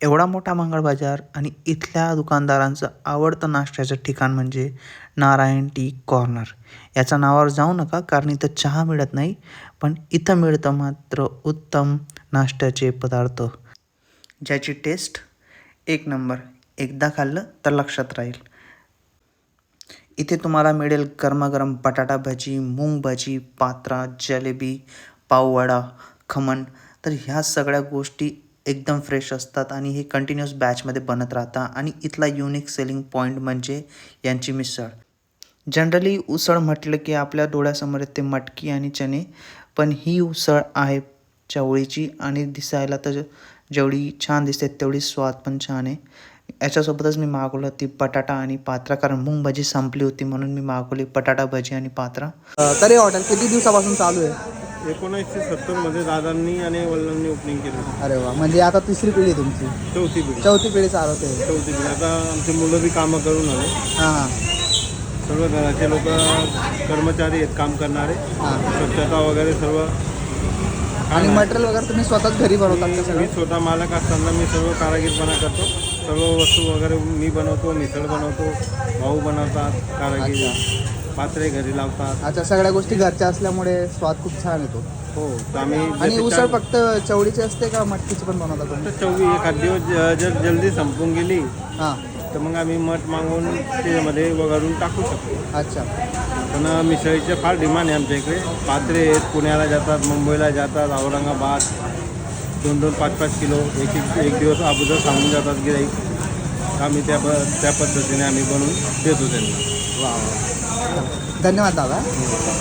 एवढा मोठा मंगळ बाजार आणि इथल्या दुकानदारांचं आवडतं नाश्त्याचं ठिकाण म्हणजे नारायण टी कॉर्नर. याच्या नावावर जाऊ नका कारण इथं चहा मिळत नाही, पण इथं मिळतं मात्र उत्तम नाश्त्याचे पदार्थ, ज्याची टेस्ट एक नंबर. एकदा खाल्लं तर लक्षात राहील. इथे तुम्हाला मिळेल गरमागरम बटाटा भजी, मूग भजी, पात्रा, जलेबी, पाववडा, खमण. तर ह्या सगळ्या गोष्टी एकदम फ्रेश असतात आणि हे कंटिन्यूअस बॅचमध्ये बनत राहतात. आणि इथला युनिक सेलिंग पॉईंट म्हणजे यांची मिसळ. जनरली उसळ म्हटलं की आपल्या डोळ्यासमोर येते मटकी आणि चणे, पण ही उसळ आहे चवळीची आणि दिसायला तर जेवढी छान दिसते तेवढी स्वाद पण छान आहे. याच्यासोबतच मी मागवलं ती बटाटा आणि पात्रा, कारण मूग भाजी संपली होती म्हणून मी मागवली बटाटा भजी आणि पात्रा. तरी हॉटेल किती दिवसापासून चालू आहे? 1970 मध्ये दादांनी आणि वडिलांनी ओपनिंग केलं. अरे वा, म्हणजे आता तिसरी पिढी तुमची? चौथी पिढी. चौथी पिढी चालवते. चौथी पिढी. आता आमची मुलं बी कामं करून आले. हां हां सर्व घराचे लोक कर्मचारी आहेत काम करणारे. हां. स्वच्छता वगैरे सर्व. आणि मटेरियल वगैरे तुम्ही स्वतःच घरी बनवतात का मी सगळं? स्वतः मालक असताना मी सर्व कारागीरपणा करतो. सर्व वस्तू वगैरे मी बनवतो. मिसळ बनवतो, भाऊ बनवतात कारागीर. पात्रे घरी लावतात. अच्छा, सगळ्या गोष्टी घरच्या असल्यामुळे स्वाद खूप छान येतो. हो, तर आम्ही आणि उसळ फक्त चवळीची असते का मटकीची पण बनवता तुम्ही? चवळी एखाद दिवस जर जल्दी संपून गेली हां. तर मग आम्ही मठ मागवून त्याच्यामध्ये वगैरून टाकू शकतो. अच्छा. पण मिसळीचे फार डिमांड आहे आमच्या इकडे. पात्रे आहेत, पुण्याला जातात, मुंबईला जातात, औरंगाबाद. 2-2, 5-5 किलो एक दिवस अगोदर सांगून जातात गिराईक. आम्ही त्या पद्धतीने आम्ही बनवून देतो त्यांना. वा वा, धन्यवाद दादा.